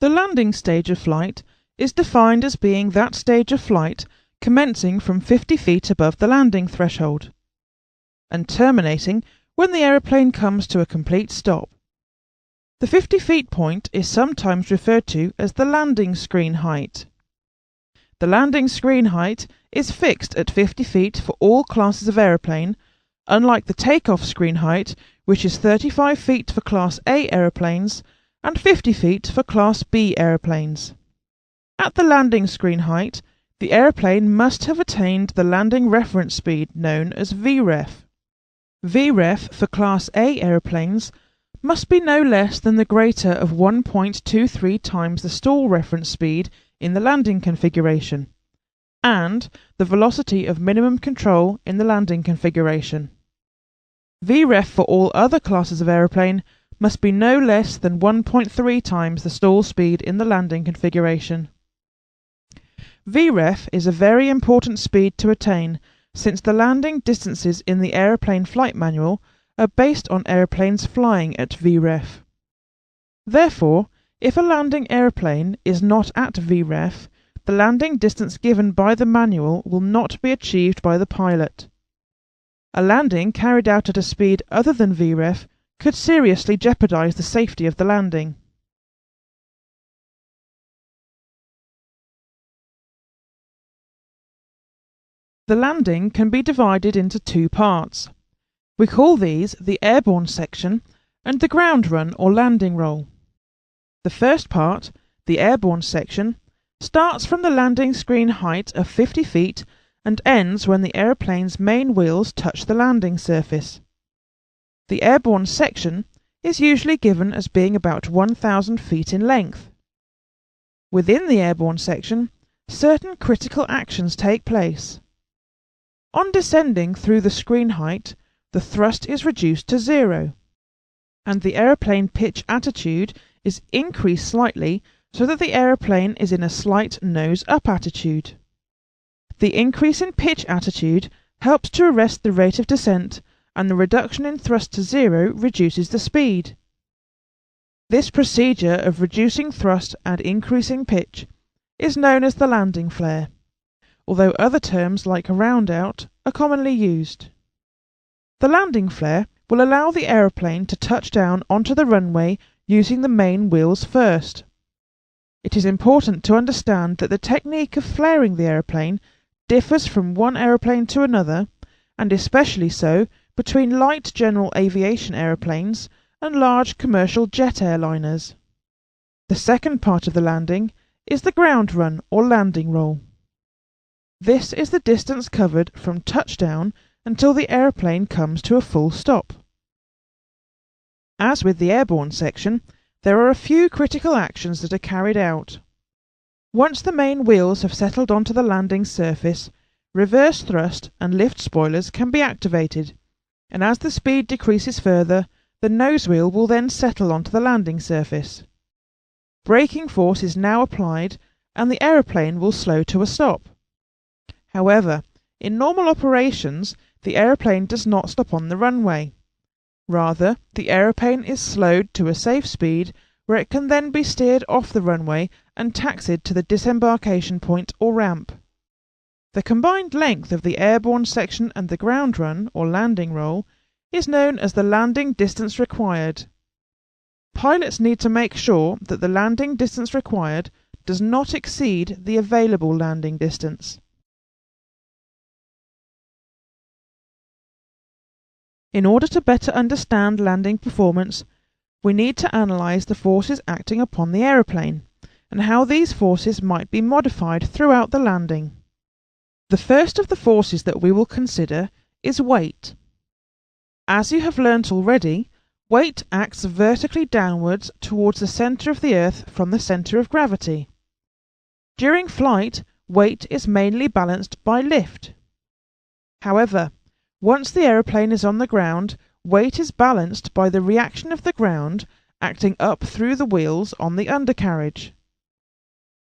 The landing stage of flight is defined as being that stage of flight commencing from 50 feet above the landing threshold and terminating when the aeroplane comes to a complete stop. The 50 feet point is sometimes referred to as the landing screen height. The landing screen height is fixed at 50 feet for all classes of aeroplane, unlike the takeoff screen height, which is 35 feet for Class A aeroplanes and 50 feet for Class B aeroplanes. At the landing screen height, the aeroplane must have attained the landing reference speed known as VREF. VREF for Class A aeroplanes must be no less than the greater of 1.23 times the stall reference speed in the landing configuration, and the velocity of minimum control in the landing configuration. VREF for all other classes of aeroplane must be no less than 1.3 times the stall speed in the landing configuration. VREF is a very important speed to attain, since the landing distances in the aeroplane flight manual are based on aeroplanes flying at VREF. Therefore, if a landing aeroplane is not at VREF, the landing distance given by the manual will not be achieved by the pilot. A landing carried out at a speed other than VREF could seriously jeopardize the safety of the landing. The landing can be divided into two parts. We call these the airborne section and the ground run or landing roll. The first part, the airborne section, starts from the landing screen height of 50 feet and ends when the aeroplane's main wheels touch the landing surface. The airborne section is usually given as being about 1,000 feet in length. Within the airborne section, certain critical actions take place. On descending through the screen height, the thrust is reduced to 0, and the aeroplane pitch attitude is increased slightly so that the aeroplane is in a slight nose-up attitude. The increase in pitch attitude helps to arrest the rate of descent, and the reduction in thrust to 0 reduces the speed. This procedure of reducing thrust and increasing pitch is known as the landing flare, although other terms like a round-out are commonly used. The landing flare will allow the aeroplane to touch down onto the runway using the main wheels first. It is important to understand that the technique of flaring the aeroplane differs from one aeroplane to another, and especially so between light general aviation aeroplanes and large commercial jet airliners. The second part of the landing is the ground run or landing roll. This is the distance covered from touchdown until the aeroplane comes to a full stop. As with the airborne section, there are a few critical actions that are carried out. Once the main wheels have settled onto the landing surface, reverse thrust and lift spoilers can be activated, and as the speed decreases further, the nose wheel will then settle onto the landing surface. Braking force is now applied, and the aeroplane will slow to a stop. However, in normal operations, the aeroplane does not stop on the runway. Rather, the aeroplane is slowed to a safe speed where it can then be steered off the runway and taxied to the disembarkation point or ramp. The combined length of the airborne section and the ground run or landing roll is known as the landing distance required. Pilots need to make sure that the landing distance required does not exceed the available landing distance. In order to better understand landing performance, we need to analyse the forces acting upon the aeroplane, and how these forces might be modified throughout the landing. The first of the forces that we will consider is weight. As you have learnt already, weight acts vertically downwards towards the centre of the Earth from the centre of gravity. During flight, weight is mainly balanced by lift. However, once the aeroplane is on the ground, weight is balanced by the reaction of the ground acting up through the wheels on the undercarriage.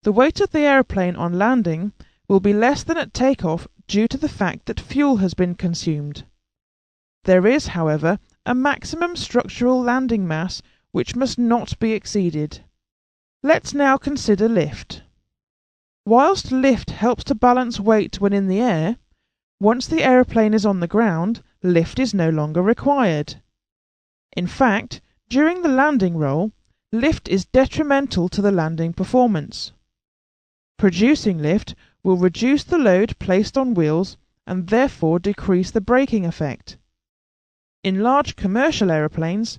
The weight of the aeroplane on landing will be less than at takeoff due to the fact that fuel has been consumed. There is, however, a maximum structural landing mass which must not be exceeded. Let's now consider lift. Whilst lift helps to balance weight when in the air, once the aeroplane is on the ground, lift is no longer required. In fact, during the landing roll, lift is detrimental to the landing performance. Producing lift will reduce the load placed on wheels and therefore decrease the braking effect. In large commercial aeroplanes,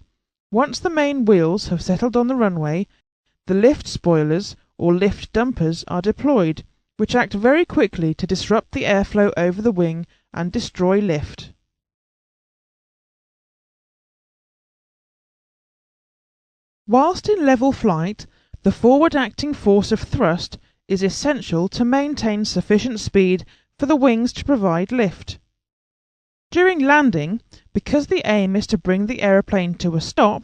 once the main wheels have settled on the runway, the lift spoilers or lift dumpers are deployed, which act very quickly to disrupt the airflow over the wing and destroy lift. Whilst in level flight, the forward-acting force of thrust is essential to maintain sufficient speed for the wings to provide lift. During landing, because the aim is to bring the aeroplane to a stop,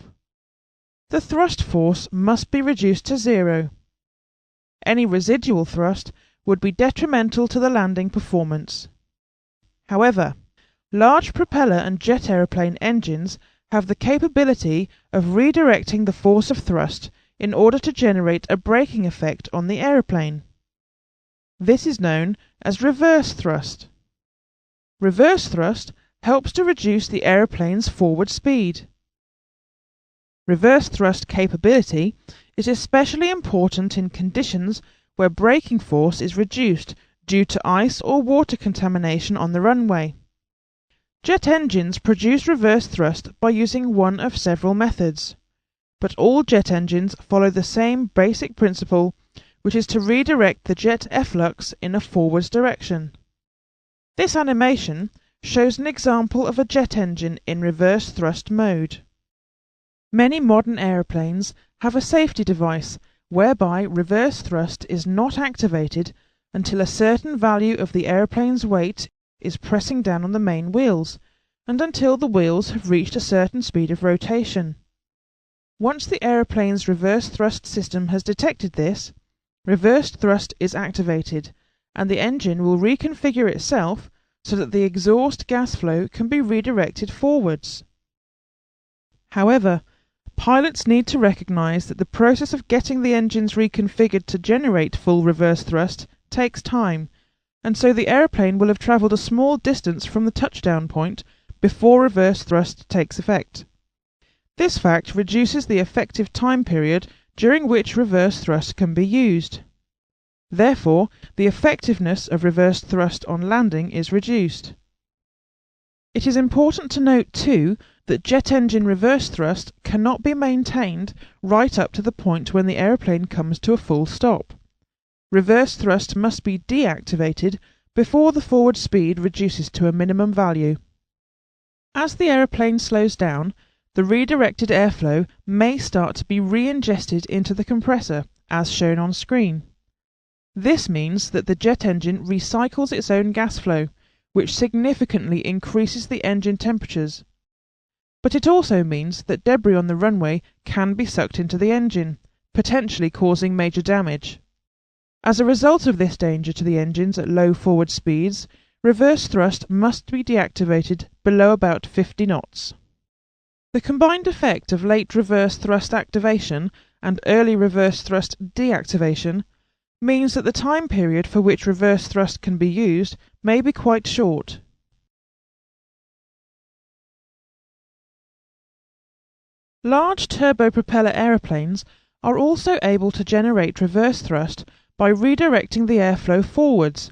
the thrust force must be reduced to zero. Any residual thrust would be detrimental to the landing performance. However, large propeller and jet aeroplane engines have the capability of redirecting the force of thrust in order to generate a braking effect on the aeroplane. This is known as reverse thrust. Reverse thrust helps to reduce the aeroplane's forward speed. Reverse thrust capability is especially important in conditions where braking force is reduced due to ice or water contamination on the runway. Jet engines produce reverse thrust by using one of several methods, but all jet engines follow the same basic principle, which is to redirect the jet efflux in a forwards direction. This animation shows an example of a jet engine in reverse thrust mode. Many modern aeroplanes have a safety device whereby reverse thrust is not activated until a certain value of the aeroplane's weight is pressing down on the main wheels, and until the wheels have reached a certain speed of rotation. Once the aeroplane's reverse thrust system has detected this, reverse thrust is activated, and the engine will reconfigure itself so that the exhaust gas flow can be redirected forwards. However, pilots need to recognize that the process of getting the engines reconfigured to generate full reverse thrust takes time, and so the aeroplane will have travelled a small distance from the touchdown point before reverse thrust takes effect. This fact reduces the effective time period during which reverse thrust can be used. Therefore, the effectiveness of reverse thrust on landing is reduced. It is important to note too that jet engine reverse thrust cannot be maintained right up to the point when the aeroplane comes to a full stop. Reverse thrust must be deactivated before the forward speed reduces to a minimum value. As the aeroplane slows down, the redirected airflow may start to be re-ingested into the compressor, as shown on screen. This means that the jet engine recycles its own gas flow, which significantly increases the engine temperatures. But it also means that debris on the runway can be sucked into the engine, potentially causing major damage. As a result of this danger to the engines at low forward speeds, reverse thrust must be deactivated below about 50 knots. The combined effect of late reverse thrust activation and early reverse thrust deactivation means that the time period for which reverse thrust can be used may be quite short. Large turbopropeller aeroplanes are also able to generate reverse thrust by redirecting the airflow forwards,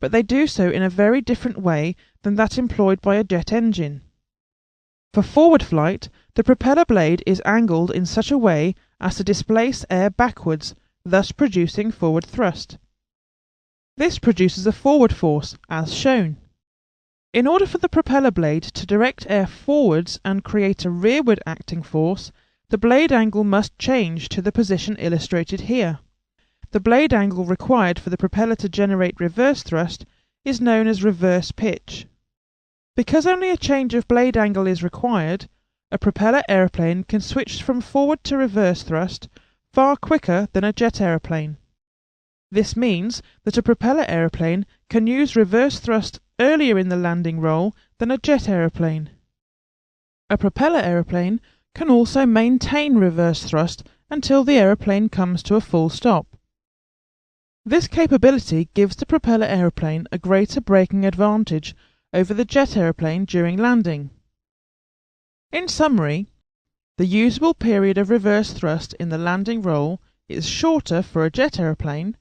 but they do so in a very different way than that employed by a jet engine. For forward flight, the propeller blade is angled in such a way as to displace air backwards, thus producing forward thrust. This produces a forward force, as shown. In order for the propeller blade to direct air forwards and create a rearward acting force, the blade angle must change to the position illustrated here. The blade angle required for the propeller to generate reverse thrust is known as reverse pitch. Because only a change of blade angle is required, a propeller aeroplane can switch from forward to reverse thrust far quicker than a jet aeroplane. This means that a propeller aeroplane can use reverse thrust earlier in the landing roll than a jet aeroplane. A propeller aeroplane can also maintain reverse thrust until the aeroplane comes to a full stop. This capability gives the propeller aeroplane a greater braking advantage over the jet aeroplane during landing. In summary, the usable period of reverse thrust in the landing roll is shorter for a jet aeroplane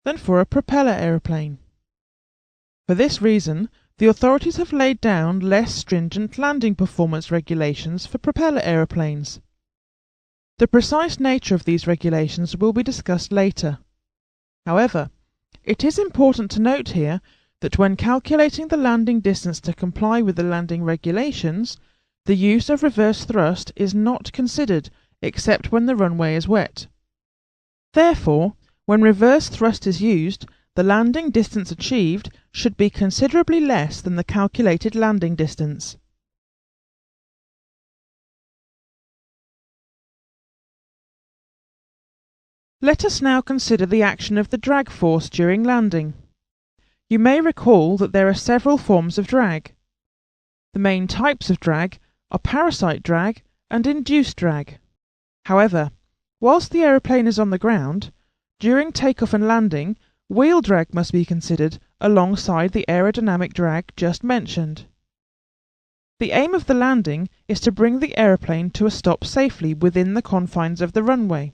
than for a propeller aeroplane. For this reason, the authorities have laid down less stringent landing performance regulations for propeller aeroplanes. The precise nature of these regulations will be discussed later. However, it is important to note here that when calculating the landing distance to comply with the landing regulations, the use of reverse thrust is not considered except when the runway is wet. Therefore, when reverse thrust is used, the landing distance achieved should be considerably less than the calculated landing distance. Let us now consider the action of the drag force during landing. You may recall that there are several forms of drag. The main types of drag are parasite drag and induced drag. However, whilst the aeroplane is on the ground, during takeoff and landing, wheel drag must be considered alongside the aerodynamic drag just mentioned. The aim of the landing is to bring the aeroplane to a stop safely within the confines of the runway.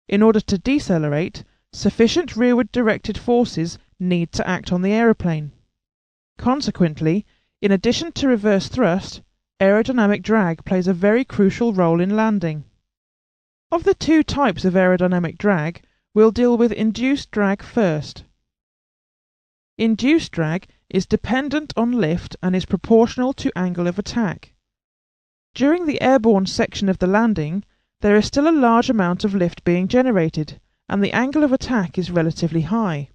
In order to decelerate, sufficient rearward directed forces need to act on the aeroplane. Consequently, in addition to reverse thrust, aerodynamic drag plays a very crucial role in landing. Of the two types of aerodynamic drag, we'll deal with induced drag first. Induced drag is dependent on lift and is proportional to angle of attack. During the airborne section of the landing, there is still a large amount of lift being generated, and the angle of attack is relatively high.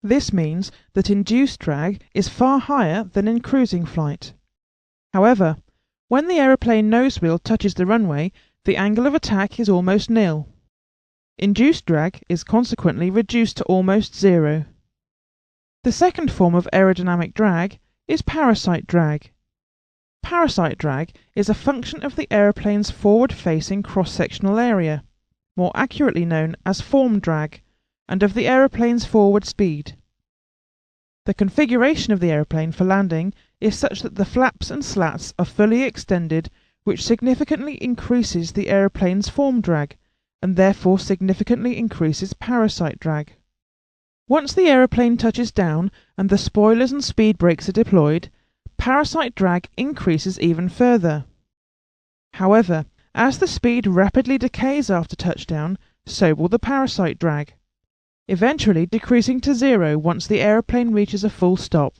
This means that induced drag is far higher than in cruising flight. However, when the aeroplane nose wheel touches the runway, the angle of attack is almost nil. Induced drag is consequently reduced to almost zero. The second form of aerodynamic drag is parasite drag. Parasite drag is a function of the aeroplane's forward-facing cross-sectional area, more accurately known as form drag, and of the aeroplane's forward speed. The configuration of the aeroplane for landing is such that the flaps and slats are fully extended, which significantly increases the aeroplane's form drag, and therefore significantly increases parasite drag. Once the aeroplane touches down and the spoilers and speed brakes are deployed, parasite drag increases even further. However, as the speed rapidly decays after touchdown, so will the parasite drag, eventually decreasing to zero once the aeroplane reaches a full stop.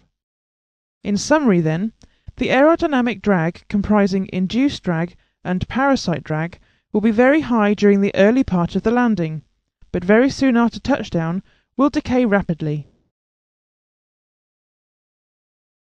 In summary then, the aerodynamic drag comprising induced drag and parasite drag will be very high during the early part of the landing, but very soon after touchdown will decay rapidly.